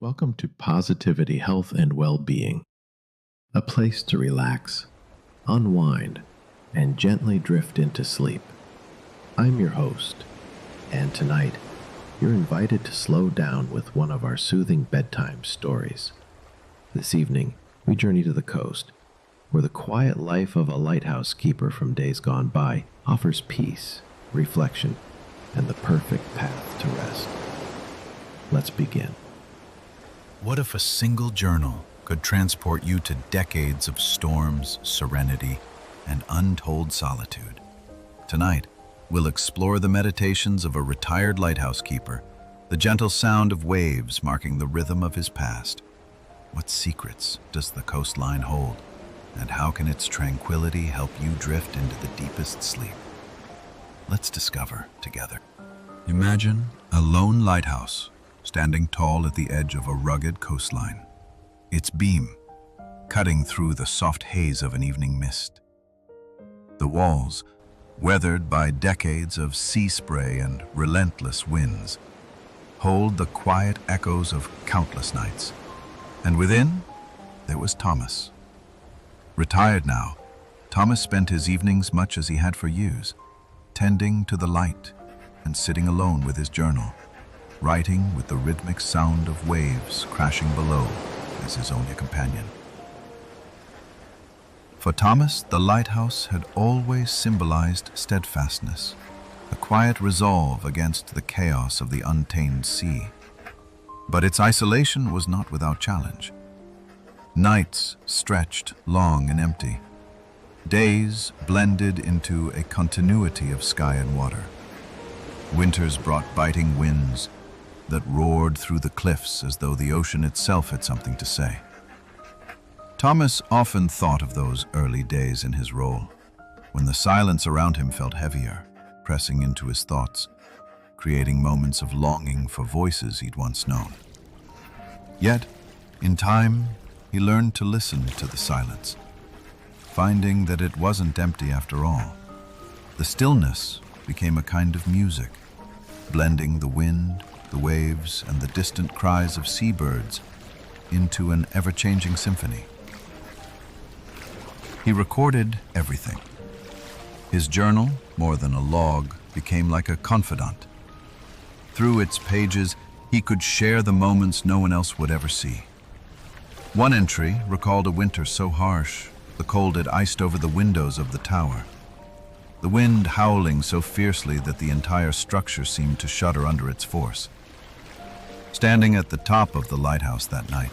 Welcome to Positivity, Health, and Well-Being, a place to relax, unwind, and gently drift into sleep. I'm your host, and tonight, you're invited to slow down with one of our soothing bedtime stories. This evening, we journey to the coast, where the quiet life of a lighthouse keeper from days gone by offers peace, reflection, and the perfect path to rest. Let's begin. What if a single journal could transport you to decades of storms, serenity, and untold solitude? Tonight, we'll explore the meditations of a retired lighthouse keeper, the gentle sound of waves marking the rhythm of his past. What secrets does the coastline hold, and how can its tranquility help you drift into the deepest sleep? Let's discover together. Imagine a lone lighthouse standing tall at the edge of a rugged coastline, its beam cutting through the soft haze of an evening mist. The walls, weathered by decades of sea spray and relentless winds, hold the quiet echoes of countless nights. And within, there was Thomas. Retired now, Thomas spent his evenings much as he had for years, tending to the light and sitting alone with his journal, writing with the rhythmic sound of waves crashing below as his only companion. For Thomas, the lighthouse had always symbolized steadfastness, a quiet resolve against the chaos of the untamed sea. But its isolation was not without challenge. Nights stretched long and empty. Days blended into a continuity of sky and water. Winters brought biting winds that roared through the cliffs as though the ocean itself had something to say. Thomas often thought of those early days in his role, when the silence around him felt heavier, pressing into his thoughts, creating moments of longing for voices he'd once known. Yet, in time, he learned to listen to the silence, finding that it wasn't empty after all. The stillness became a kind of music, blending the wind, the waves, and the distant cries of seabirds into an ever-changing symphony. He recorded everything. His journal, more than a log, became like a confidant. Through its pages, he could share the moments no one else would ever see. One entry recalled a winter so harsh, the cold had iced over the windows of the tower, the wind howling so fiercely that the entire structure seemed to shudder under its force. Standing at the top of the lighthouse that night,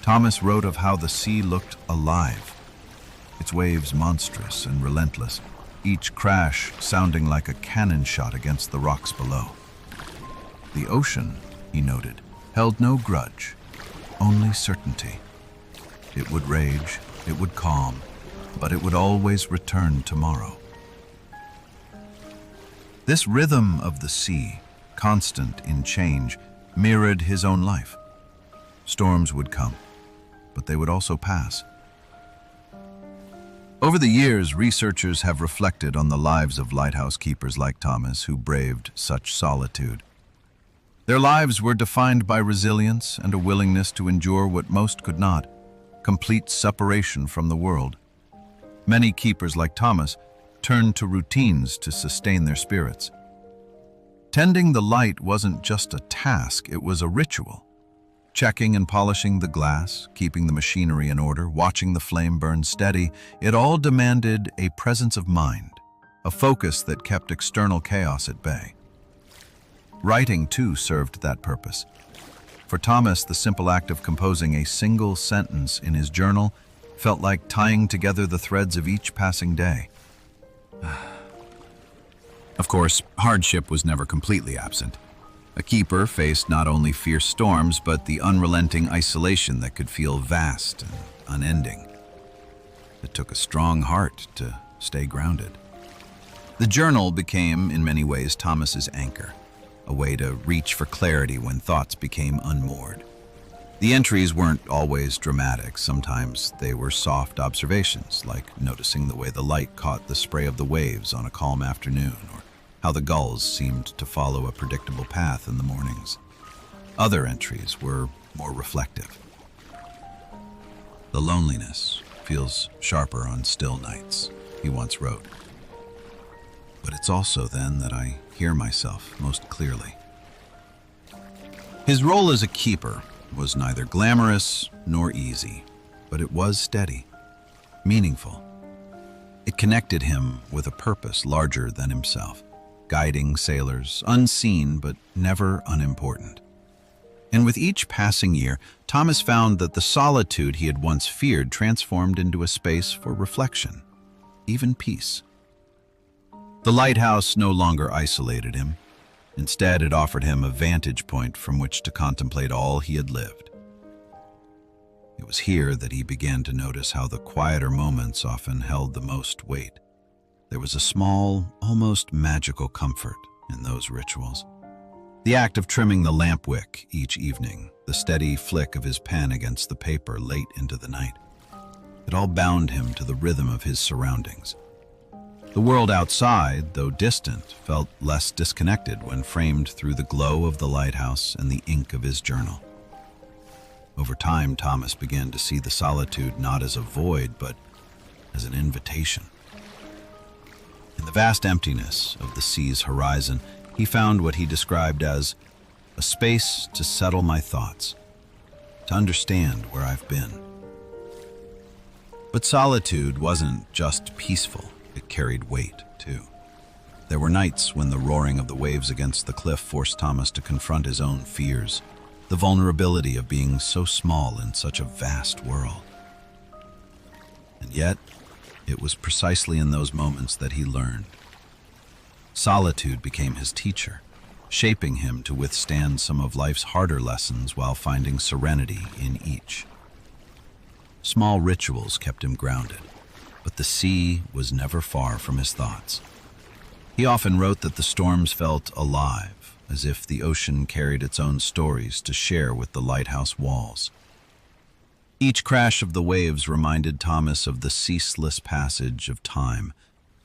Thomas wrote of how the sea looked alive, its waves monstrous and relentless, each crash sounding like a cannon shot against the rocks below. The ocean, he noted, held no grudge, only certainty. It would rage, it would calm, but it would always return tomorrow. This rhythm of the sea, constant in change, mirrored his own life. Storms would come, but they would also pass. Over the years, researchers have reflected on the lives of lighthouse keepers like Thomas who braved such solitude. Their lives were defined by resilience and a willingness to endure what most could not, complete separation from the world. Many keepers like Thomas turned to routines to sustain their spirits. Tending the light wasn't just a task, it was a ritual. Checking and polishing the glass, keeping the machinery in order, watching the flame burn steady, it all demanded a presence of mind, a focus that kept external chaos at bay. Writing, too, served that purpose. For Thomas, the simple act of composing a single sentence in his journal felt like tying together the threads of each passing day. Of course, hardship was never completely absent. A keeper faced not only fierce storms, but the unrelenting isolation that could feel vast and unending. It took a strong heart to stay grounded. The journal became, in many ways, Thomas's anchor, a way to reach for clarity when thoughts became unmoored. The entries weren't always dramatic. Sometimes they were soft observations, like noticing the way the light caught the spray of the waves on a calm afternoon, or how the gulls seemed to follow a predictable path in the mornings. Other entries were more reflective. "The loneliness feels sharper on still nights," he once wrote. "But it's also then that I hear myself most clearly." His role as a keeper was neither glamorous nor easy, but it was steady, meaningful. It connected him with a purpose larger than himself, guiding sailors, unseen but never unimportant. And with each passing year, Thomas found that the solitude he had once feared transformed into a space for reflection, even peace. The lighthouse no longer isolated him. Instead, it offered him a vantage point from which to contemplate all he had lived. It was here that he began to notice how the quieter moments often held the most weight. There was a small, almost magical comfort in those rituals. The act of trimming the lamp wick each evening, the steady flick of his pen against the paper late into the night. It all bound him to the rhythm of his surroundings. The world outside, though distant, felt less disconnected when framed through the glow of the lighthouse and the ink of his journal. Over time, Thomas began to see the solitude not as a void, but as an invitation. In the vast emptiness of the sea's horizon, he found what he described as a space to settle my thoughts, to understand where I've been. But solitude wasn't just peaceful, it carried weight, too. There were nights when the roaring of the waves against the cliff forced Thomas to confront his own fears, the vulnerability of being so small in such a vast world. And yet, it was precisely in those moments that he learned. Solitude became his teacher, shaping him to withstand some of life's harder lessons while finding serenity in each. Small rituals kept him grounded, but the sea was never far from his thoughts. He often wrote that the storms felt alive, as if the ocean carried its own stories to share with the lighthouse walls. Each crash of the waves reminded Thomas of the ceaseless passage of time,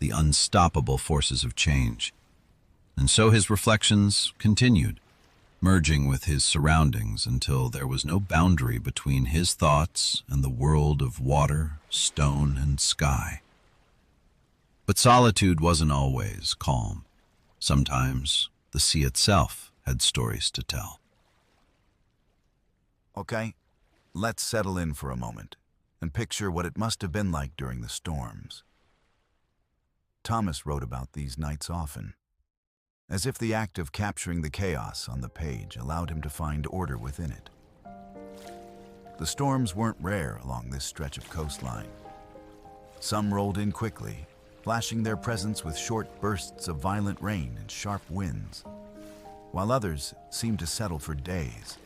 the unstoppable forces of change. And so his reflections continued, merging with his surroundings until there was no boundary between his thoughts and the world of water, stone, and sky. But solitude wasn't always calm. Sometimes the sea itself had stories to tell. Okay, let's settle in for a moment and picture what it must have been like during the storms. Thomas wrote about these nights often, as if the act of capturing the chaos on the page allowed him to find order within it. The storms weren't rare along this stretch of coastline. Some rolled in quickly, flashing their presence with short bursts of violent rain and sharp winds, while others seemed to settle for days,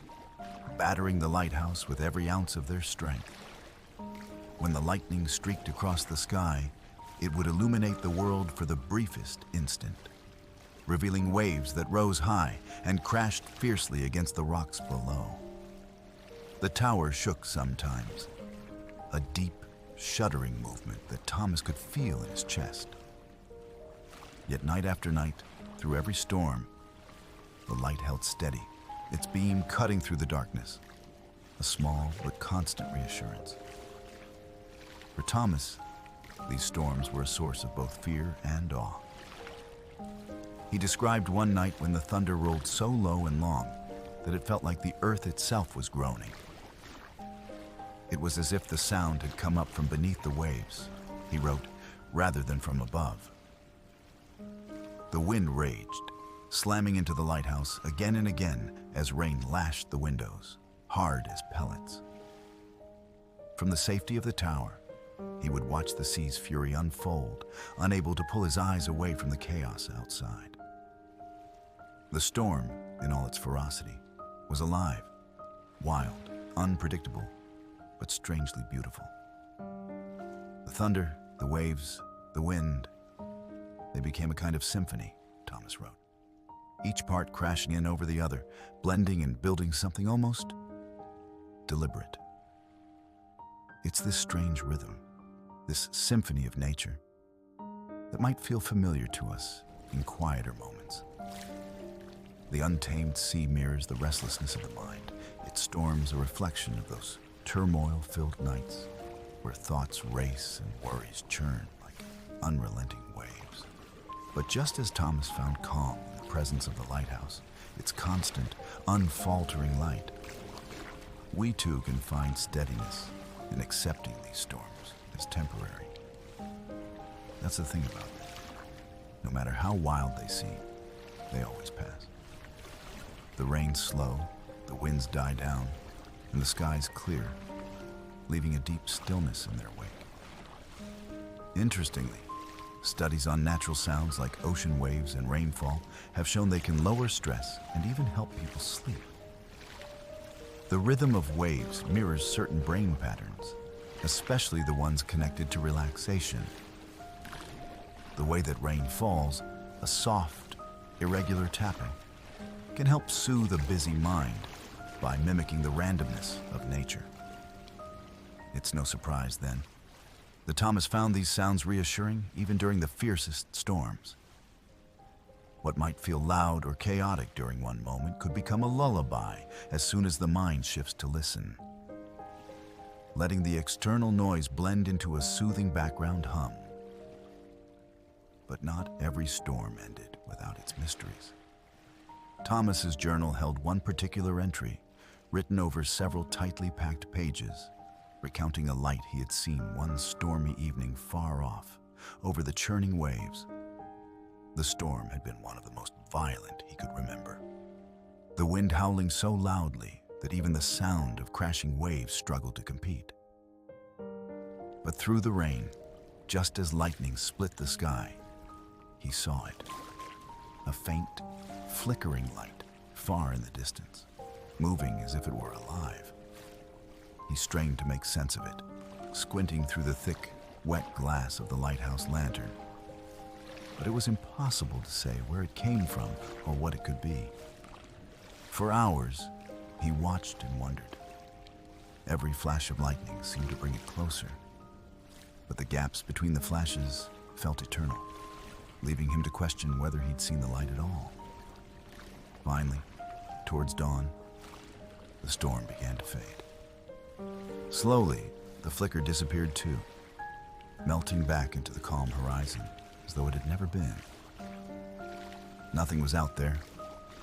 battering the lighthouse with every ounce of their strength. When the lightning streaked across the sky, it would illuminate the world for the briefest instant, revealing waves that rose high and crashed fiercely against the rocks below. The tower shook sometimes, a deep, shuddering movement that Thomas could feel in his chest. Yet night after night, through every storm, the light held steady, its beam cutting through the darkness, a small but constant reassurance. For Thomas, these storms were a source of both fear and awe. He described one night when the thunder rolled so low and long that it felt like the earth itself was groaning. It was as if the sound had come up from beneath the waves, he wrote, rather than from above. The wind raged, slamming into the lighthouse again and again as rain lashed the windows, hard as pellets. From the safety of the tower, he would watch the sea's fury unfold, unable to pull his eyes away from the chaos outside. The storm, in all its ferocity, was alive, wild, unpredictable, but strangely beautiful. The thunder, the waves, the wind, they became a kind of symphony, Thomas wrote, each part crashing in over the other, blending and building something almost deliberate. It's this strange rhythm, this symphony of nature, that might feel familiar to us in quieter moments. The untamed sea mirrors the restlessness of the mind. Its storms a reflection of those turmoil-filled nights where thoughts race and worries churn like unrelenting waves. But just as Thomas found calm in the presence of the lighthouse, its constant, unfaltering light, we too can find steadiness in accepting these storms as temporary. That's the thing about them. No matter how wild they seem, they always pass. The rains slow, the winds die down, and the skies clear, leaving a deep stillness in their wake. Interestingly, studies on natural sounds like ocean waves and rainfall have shown they can lower stress and even help people sleep. The rhythm of waves mirrors certain brain patterns, especially the ones connected to relaxation. The way that rain falls, a soft, irregular tapping, can help soothe a busy mind by mimicking the randomness of nature. It's no surprise, then, that Thomas found these sounds reassuring even during the fiercest storms. What might feel loud or chaotic during one moment could become a lullaby as soon as the mind shifts to listen, letting the external noise blend into a soothing background hum. But not every storm ended without its mysteries. Thomas's journal held one particular entry, written over several tightly packed pages, recounting a light he had seen one stormy evening far off, over the churning waves. The storm had been one of the most violent he could remember, the wind howling so loudly that even the sound of crashing waves struggled to compete. But through the rain, just as lightning split the sky, he saw it, a faint, flickering light far in the distance, moving as if it were alive. He strained to make sense of it, squinting through the thick, wet glass of the lighthouse lantern. But it was impossible to say where it came from or what it could be. For hours, he watched and wondered. Every flash of lightning seemed to bring it closer, but the gaps between the flashes felt eternal, leaving him to question whether he'd seen the light at all. Finally, towards dawn, the storm began to fade. Slowly, the flicker disappeared too, melting back into the calm horizon as though it had never been. Nothing was out there,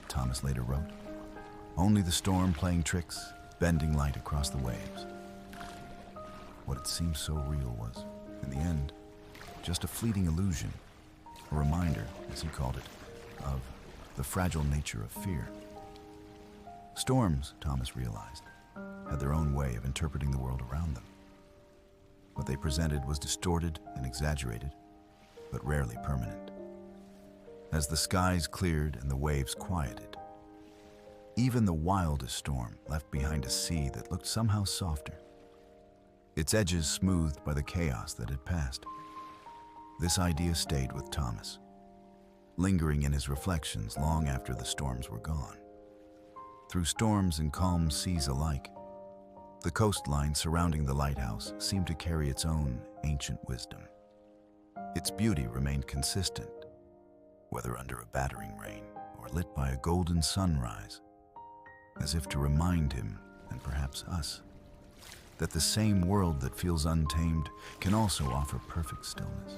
Thomas later wrote. Only the storm playing tricks, bending light across the waves. What had seemed so real was, in the end, just a fleeting illusion, a reminder, as he called it, of the fragile nature of fear. Storms, Thomas realized, had their own way of interpreting the world around them. What they presented was distorted and exaggerated, but rarely permanent. As the skies cleared and the waves quieted, even the wildest storm left behind a sea that looked somehow softer, its edges smoothed by the chaos that had passed. This idea stayed with Thomas, lingering in his reflections long after the storms were gone. Through storms and calm seas alike, the coastline surrounding the lighthouse seemed to carry its own ancient wisdom. Its beauty remained consistent, whether under a battering rain or lit by a golden sunrise, as if to remind him, and perhaps us, that the same world that feels untamed can also offer perfect stillness.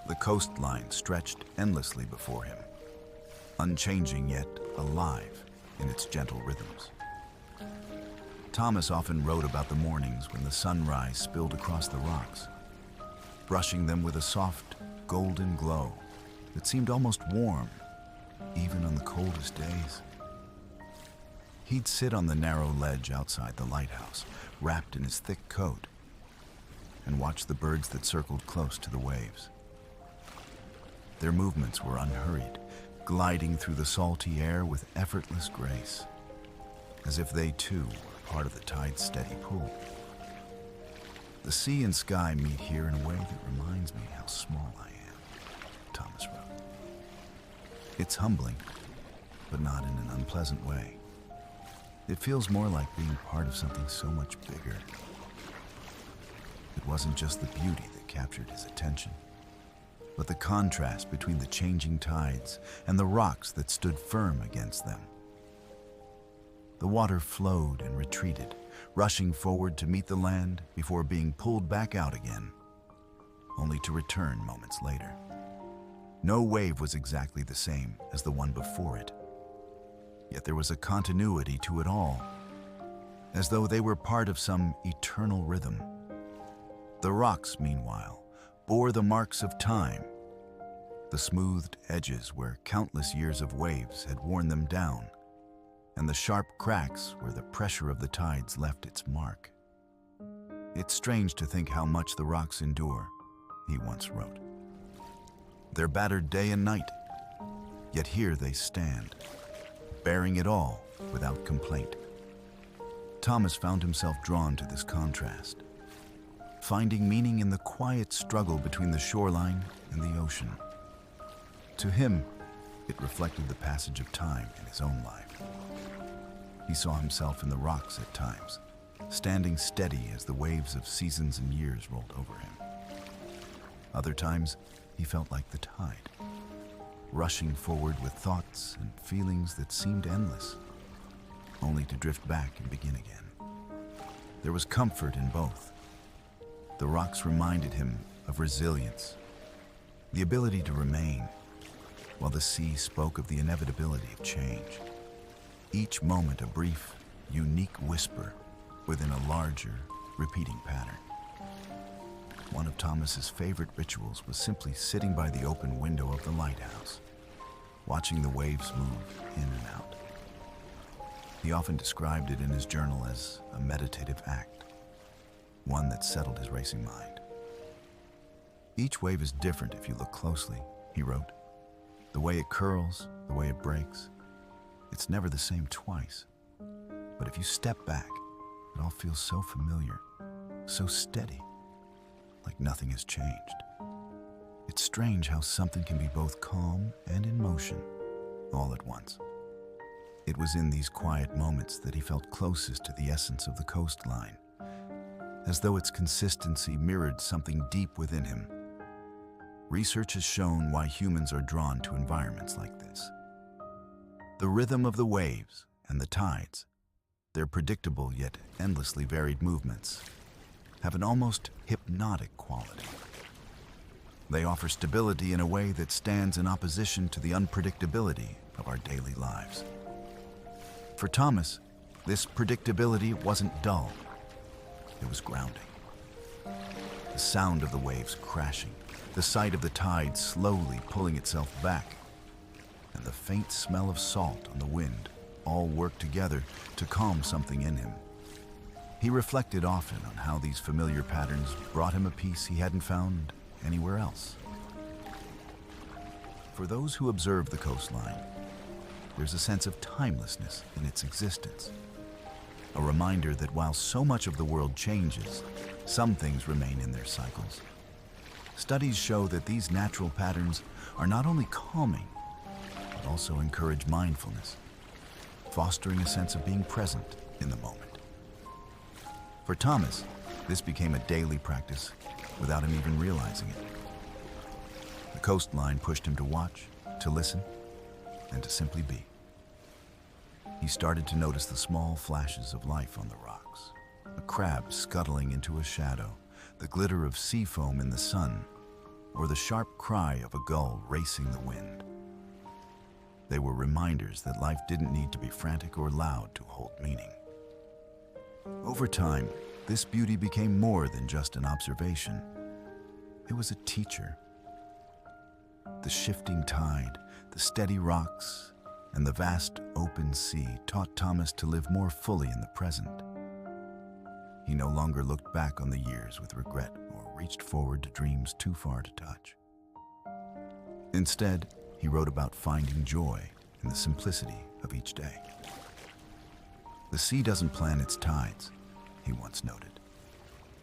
The coastline stretched endlessly before him, unchanging yet alive in its gentle rhythms. Thomas often wrote about the mornings when the sunrise spilled across the rocks, brushing them with a soft, golden glow that seemed almost warm, even on the coldest days. He'd sit on the narrow ledge outside the lighthouse, wrapped in his thick coat, and watch the birds that circled close to the waves. Their movements were unhurried, gliding through the salty air with effortless grace, as if they too were part of the tide's steady pull. The sea and sky meet here in a way that reminds me how small I am, Thomas wrote. It's humbling, but not in an unpleasant way. It feels more like being part of something so much bigger. It wasn't just the beauty that captured his attention, but the contrast between the changing tides and the rocks that stood firm against them. The water flowed and retreated, rushing forward to meet the land before being pulled back out again, only to return moments later. No wave was exactly the same as the one before it, yet there was a continuity to it all, as though they were part of some eternal rhythm. The rocks, meanwhile, bore the marks of time, the smoothed edges where countless years of waves had worn them down, and the sharp cracks where the pressure of the tides left its mark. "It's strange to think how much the rocks endure," he once wrote. "They're battered day and night, yet here they stand, bearing it all without complaint." Thomas found himself drawn to this contrast, finding meaning in the quiet struggle between the shoreline and the ocean. To him, it reflected the passage of time in his own life. He saw himself in the rocks at times, standing steady as the waves of seasons and years rolled over him. Other times, he felt like the tide, rushing forward with thoughts and feelings that seemed endless, only to drift back and begin again. There was comfort in both. The rocks reminded him of resilience, the ability to remain, while the sea spoke of the inevitability of change. Each moment a brief, unique whisper within a larger, repeating pattern. One of Thomas's favorite rituals was simply sitting by the open window of the lighthouse, watching the waves move in and out. He often described it in his journal as a meditative act, one that settled his racing mind. "Each wave is different if you look closely," he wrote. "The way it curls, the way it breaks, it's never the same twice. But if you step back, it all feels so familiar, so steady, like nothing has changed. It's strange how something can be both calm and in motion, all at once." It was in these quiet moments that he felt closest to the essence of the coastline, as though its consistency mirrored something deep within him. Research has shown why humans are drawn to environments like this. The rhythm of the waves and the tides, their predictable yet endlessly varied movements, have an almost hypnotic quality. They offer stability in a way that stands in opposition to the unpredictability of our daily lives. For Thomas, this predictability wasn't dull. It was grounding. The sound of the waves crashing, the sight of the tide slowly pulling itself back, and the faint smell of salt on the wind all worked together to calm something in him. He reflected often on how these familiar patterns brought him a peace he hadn't found anywhere else. For those who observe the coastline, there's a sense of timelessness in its existence, a reminder that while so much of the world changes, some things remain in their cycles. Studies show that these natural patterns are not only calming, but also encourage mindfulness, fostering a sense of being present in the moment. For Thomas, this became a daily practice without him even realizing it. The coastline pushed him to watch, to listen, and to simply be. He started to notice the small flashes of life on the rocks, a crab scuttling into a shadow, the glitter of sea foam in the sun, or the sharp cry of a gull racing the wind. They were reminders that life didn't need to be frantic or loud to hold meaning. Over time, this beauty became more than just an observation. It was a teacher. The shifting tide, the steady rocks, and the vast open sea taught Thomas to live more fully in the present. He no longer looked back on the years with regret or reached forward to dreams too far to touch. Instead, he wrote about finding joy in the simplicity of each day. "The sea doesn't plan its tides," he once noted.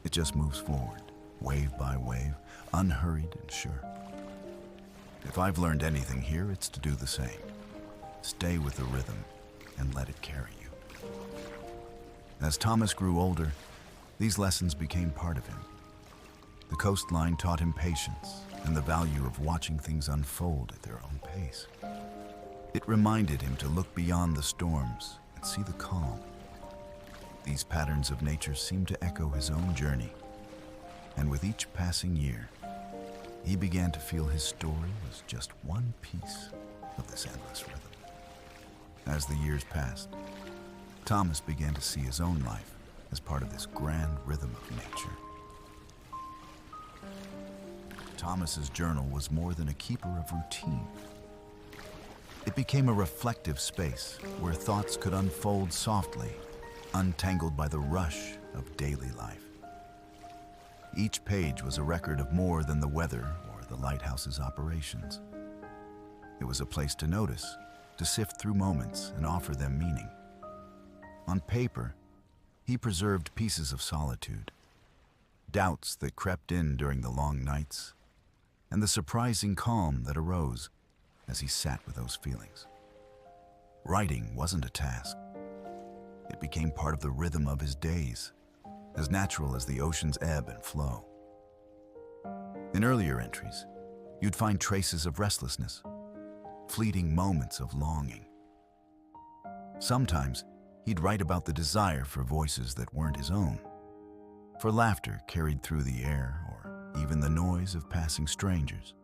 "It just moves forward, wave by wave, unhurried and sure. If I've learned anything here, it's to do the same. Stay with the rhythm and let it carry you." As Thomas grew older, these lessons became part of him. The coastline taught him patience, and the value of watching things unfold at their own pace. It reminded him to look beyond the storms and see the calm. These patterns of nature seemed to echo his own journey, and with each passing year, he began to feel his story was just one piece of this endless rhythm. As the years passed, Thomas began to see his own life as part of this grand rhythm of nature. Thomas's journal was more than a keeper of routine. It became a reflective space where thoughts could unfold softly, untangled by the rush of daily life. Each page was a record of more than the weather or the lighthouse's operations. It was a place to notice, to sift through moments and offer them meaning. On paper, he preserved pieces of solitude, doubts that crept in during the long nights, and the surprising calm that arose as he sat with those feelings. Writing wasn't a task. It became part of the rhythm of his days, as natural as the ocean's ebb and flow. In earlier entries, you'd find traces of restlessness, fleeting moments of longing. Sometimes, he'd write about the desire for voices that weren't his own, for laughter carried through the air, or even the noise of passing strangers.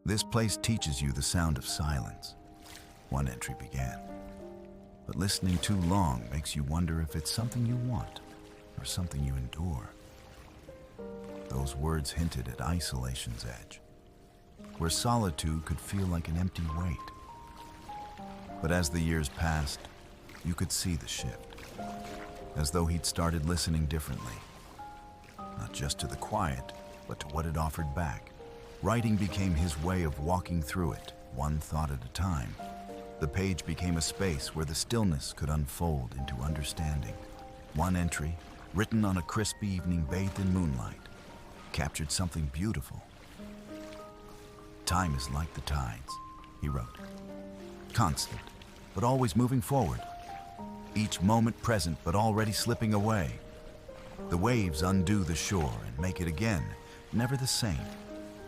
This place teaches you the sound of silence, one entry began. But listening too long makes you wonder if it's something you want or something you endure. Those words hinted at isolation's edge, where solitude could feel like an empty weight. But as the years passed, you could see the shift, as though he'd started listening differently, not just to the quiet, but to what it offered back. Writing became his way of walking through it, one thought at a time. The page became a space where the stillness could unfold into understanding. One entry, written on a crisp evening bathed in moonlight, captured something beautiful. "Time is like the tides," he wrote. "Constant, but always moving forward. Each moment present, but already slipping away. The waves undo the shore and make it again, never the same,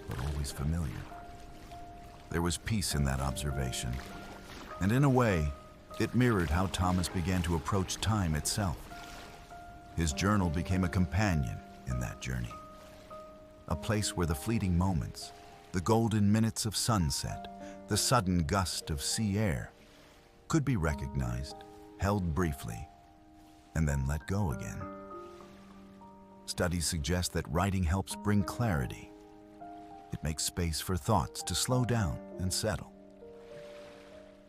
but always familiar." There was peace in that observation, and in a way, it mirrored how Thomas began to approach time itself. His journal became a companion in that journey, a place where the fleeting moments, the golden minutes of sunset, the sudden gust of sea air, could be recognized, held briefly, and then let go again. Studies suggest that writing helps bring clarity. It makes space for thoughts to slow down and settle,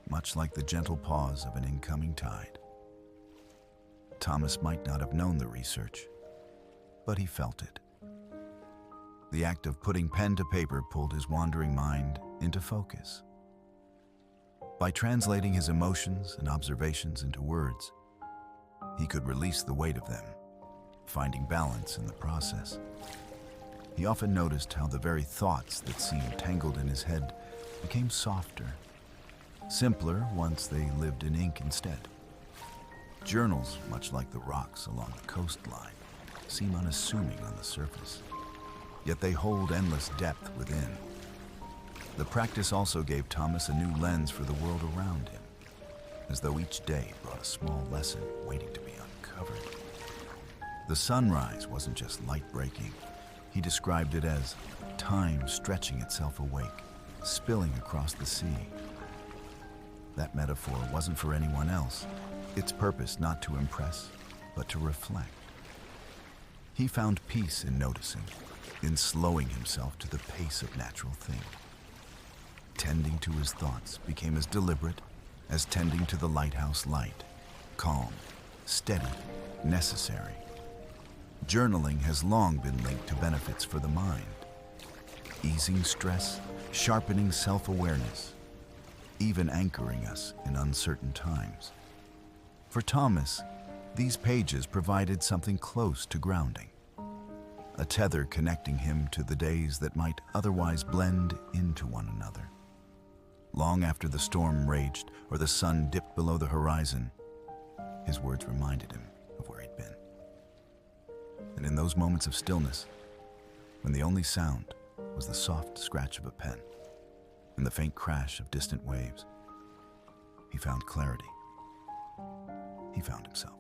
much like the gentle pause of an incoming tide. Thomas might not have known the research, but he felt it. The act of putting pen to paper pulled his wandering mind into focus. By translating his emotions and observations into words, he could release the weight of them, finding balance in the process. He often noticed how the very thoughts that seemed tangled in his head became softer, simpler once they lived in ink instead. Journals, much like the rocks along the coastline, seem unassuming on the surface, yet they hold endless depth within. The practice also gave Thomas a new lens for the world around him, as though each day brought a small lesson waiting to be uncovered. The sunrise wasn't just light breaking. He described it as time stretching itself awake, spilling across the sea. That metaphor wasn't for anyone else, its purpose not to impress, but to reflect. He found peace in noticing, in slowing himself to the pace of natural things. Tending to his thoughts became as deliberate as tending to the lighthouse light, calm, steady, necessary. Journaling has long been linked to benefits for the mind, easing stress, sharpening self-awareness, even anchoring us in uncertain times. For Thomas, these pages provided something close to grounding, a tether connecting him to the days that might otherwise blend into one another. Long after the storm raged or the sun dipped below the horizon, his words reminded him of where he'd been. And in those moments of stillness, when the only sound was the soft scratch of a pen and the faint crash of distant waves. He found clarity. He found himself.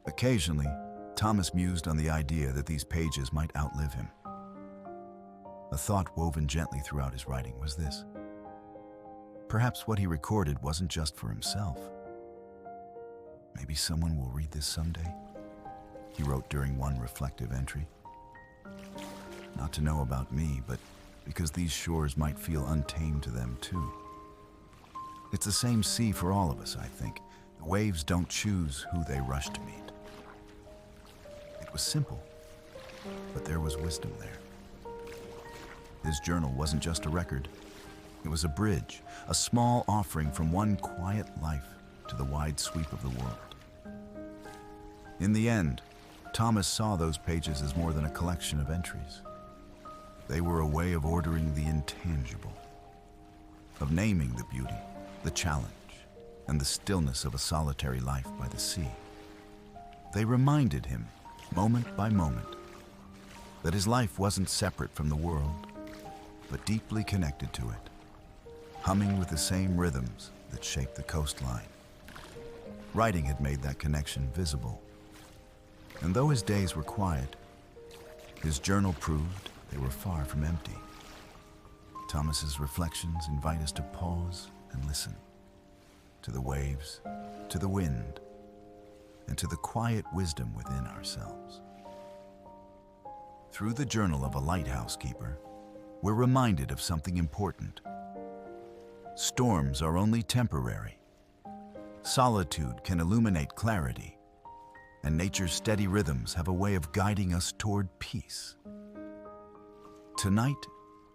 Occasionally, Thomas mused on the idea that these pages might outlive him. A thought woven gently throughout his writing was this: perhaps what he recorded wasn't just for himself. Maybe someone will read this someday, he wrote during one reflective entry. Not to know about me, but because these shores might feel untamed to them too. It's the same sea for all of us, I think. The waves don't choose who they rush to meet. It was simple, but there was wisdom there. His journal wasn't just a record. It was a bridge, a small offering from one quiet life to the wide sweep of the world. In the end, Thomas saw those pages as more than a collection of entries. They were a way of ordering the intangible, of naming the beauty, the challenge, and the stillness of a solitary life by the sea. They reminded him, moment by moment, that his life wasn't separate from the world, but deeply connected to it, humming with the same rhythms that shaped the coastline. Writing had made that connection visible. And though his days were quiet, his journal proved they were far from empty. Thomas's reflections invite us to pause and listen to the waves, to the wind, and to the quiet wisdom within ourselves. Through the journal of a lighthouse keeper, we're reminded of something important. Storms are only temporary. Solitude can illuminate clarity, and nature's steady rhythms have a way of guiding us toward peace. Tonight,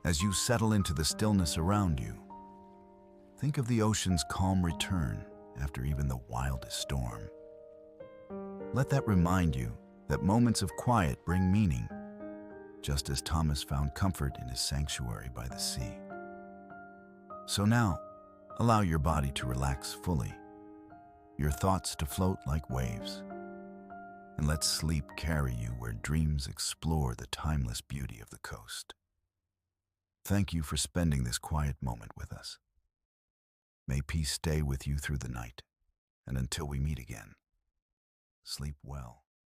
as you settle into the stillness around you, think of the ocean's calm return after even the wildest storm. Let that remind you that moments of quiet bring meaning, just as Thomas found comfort in his sanctuary by the sea. So now, allow your body to relax fully, your thoughts to float like waves, and let sleep carry you where dreams explore the timeless beauty of the coast. Thank you for spending this quiet moment with us. May peace stay with you through the night, and until we meet again, sleep well.